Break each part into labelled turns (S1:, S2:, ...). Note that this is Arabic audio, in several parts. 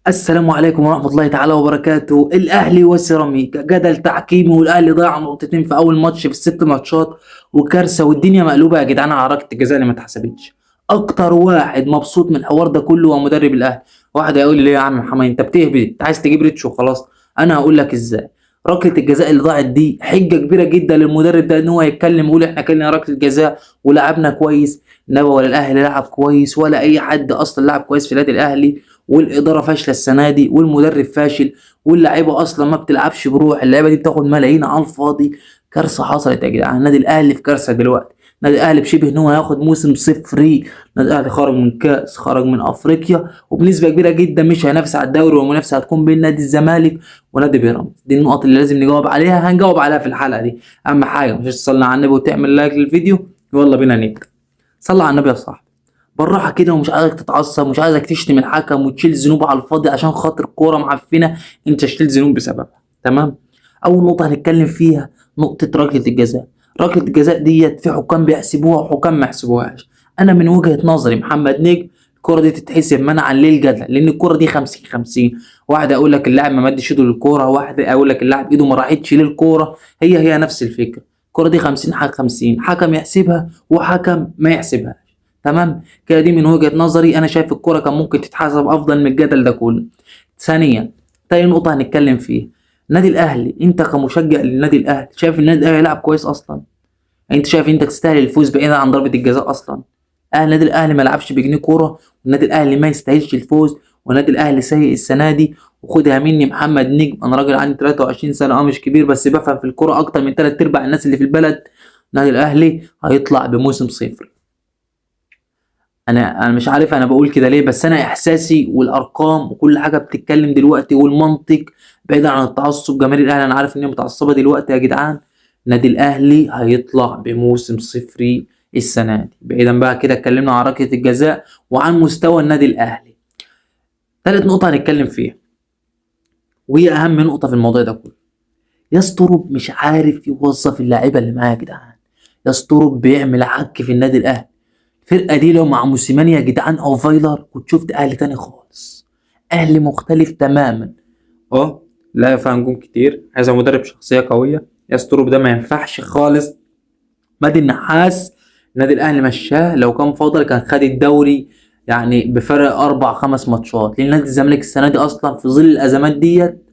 S1: السلام عليكم ورحمة الله تعالى وبركاته. الأهلي وسيراميكا جدل تحكيمي، والأهلي ضيع نقطتين في أول ماتش في الست ماتشات وكارثة، والدنيا مقلوبة يا جدعان على ركلة الجزاء اللي ما اتحسبتش. أكتر واحد مبسوط من الحوار ده كله هو مدرب الأهلي. واحد هيقول لي ليه يا عم محمد أنت بتهبد؟ أنت عايز تجيب ريتش وخلاص. أنا هقول لك إزاي. ركلة الجزاء اللي ضاعت دي حجة كبيرة جدا للمدرب ده إن هو يتكلم ويقول إحنا كلنا ركلة جزاء ولعبنا كويس. إنما ولا الأهلي لعب كويس ولا أي حد أصلا لعب كويس في النادي الأهلي، والاداره فاشله السنه دي والمدرب فاشل، واللعيبه اصلا ما بتلعبش بروح. اللعيبه دي بتاخد ملايين على الفاضي. كارثه حصلت يا جدعان. النادي الاهلي في كارثه دلوقتي. النادي الاهلي بشبه ان هو هياخد موسم صفري. النادي الاهلي خرج من كاس، خرج من افريقيا، وبنسبه كبيره جدا مش هينافس على الدوري، والمنافسه هتكون بين نادي الزمالك ونادي بيراميدز. دي النقط اللي لازم نجاوب عليها، هنجاوب عليها في الحلقه دي. اهم حاجه مش تصلي على النبي وتعمل لايك للفيديو. يلا بينا نبدا. صلي على النبي يا صاحبي بالراحه كده، ومش عايزك تتعصب، مش عايزك تشتم الحكم وتشيل ذنوب على الفاضي عشان خاطر كوره معفنه انت شلت ذنوب بسببها. تمام. اول نقطه هنتكلم فيها نقطه ركله الجزاء. ركله الجزاء ديت في حكام بيحسبوها وحكام ما يحسبوهاش. انا من وجهه نظري محمد نجم الكوره دي تتحسب منعا للجدل، لان الكوره دي 50 50. واحد اقول لك اللاعب ما مدش ايده للكوره، واحد اقول لك اللاعب ايده ما راحتش للكوره. هي نفس الفكره. الكوره دي 50 حاجه 50، حكم يحسبها وحكم ما يحسبها. تمام كده. دي من وجهة نظري، انا شايف الكرة كان ممكن تتحسب افضل من الجدل ده كله. ثانيا، تاني نقطة هنتكلم فيها النادي الاهلي. انت كمشجع للنادي الاهلي شايف النادي الاهلي يلعب كويس اصلا؟ انت شايف انت تستاهل الفوز بعيدا عن ضربة الجزاء اصلا؟ النادي الاهلي ما لعبش بجنيه كورة، والنادي الاهلي ما يستاهلش الفوز، والنادي الاهلي سيء السنة دي. وخدها مني محمد نجم، انا راجل عندي 23 سنة، مش كبير بس بفهم في الكورة اكتر من 3 ارباع الناس اللي في البلد. النادي الاهلي هيطلع بموسم صفر. انا مش عارف انا بقول كده ليه، بس انا احساسي والارقام وكل حاجه بتتكلم دلوقتي والمنطق، بعيدا عن التعصب. جماهير الاهلي انا عارف ان هي متعصبه دلوقتي يا جدعان. النادي الاهلي هيطلع بموسم صفري السنه دي. بعيدا بقى كده اتكلمنا عن ركله الجزاء وعن مستوى النادي الاهلي. ثالث نقطه هنتكلم فيها، وهي اهم نقطه في الموضوع ده كله. يسترب مش عارف يوظف اللاعيبه اللي معاه يا جدعان. يسترب بيعمل عك في النادي الاهلي. الفرقة دي لو مع موسيماني يا جدعان او فايلر كنت شفت اهلي تاني خالص. اهلي مختلف تماما. اه، لا فيها نجوم كتير، عايز مدرب شخصية قوية. يستروب ده ما ينفعش خالص. مادي النحاس النادي الاهلي مشاه، لو كان فاضل كان خد الدوري يعني بفرق 4 5 ماتشات، لان نادي الزمالك السنة دي اصلا في ظل الازمات ديت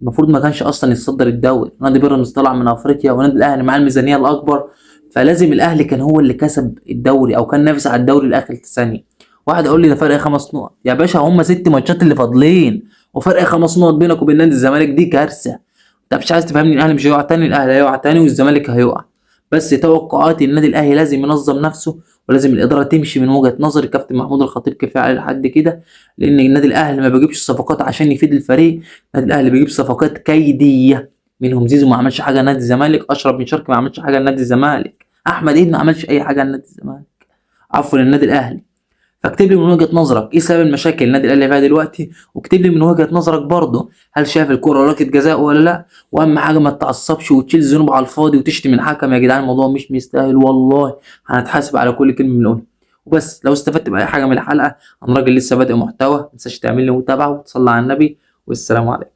S1: المفروض ما كانش اصلا يتصدر الدوري. نادي بيراميدز طلع من افريقيا، ونادي الاهلي معاه الميزانيه الاكبر، فلازم الاهلي كان هو اللي كسب الدوري او كان نافس على الدوري لاخر ثانيه. واحد يقول لي ده فرق 5 نقط يا باشا، هم 6 ماتشات اللي فاضلين وفرق 5 نقط بينك وبين نادي الزمالك، دي كارثه. انت مش عايز تفهمني؟ الاهلي مش هيقع تاني، الاهلي هيقع تاني والزمالك هيقع. بس توقعاتي النادي الاهلي لازم ينظم نفسه، ولازم الاداره تمشي. من وجهه نظري الكابتن محمود الخطيب كفايه عليه لحد كده، لان النادي الاهلي ما بيجيبش صفقات عشان يفيد الفريق. النادي الاهلي بيجيب صفقات كيديه. منهم زيزو ما عملش حاجه لنادي الزمالك، اشرف بن شرقي ما عملش حاجه لنادي الزمالك، احمد عيد ما عملش اي حاجه لنادي الزمالك، عفوا للنادي الاهلي. فاكتب لي من وجهه نظرك ايه سبب المشاكل النادي الاهلي فيها دلوقتي، واكتب لي من وجهه نظرك برضه هل شايف الكوره ركله جزاء ولا لا. واهم حاجه ما تتعصبش وتشيل ذنوب على الفاضي وتشتم الحكم. يا جدعان الموضوع مش مستاهل والله، هنتحاسب على كل كلمه بنقولها. وبس لو استفدت باي حاجه من الحلقه، انا راجل لسه بادئ محتوى، ما تنساش تعمل لي متابعه وتصلي على النبي، والسلام عليكم.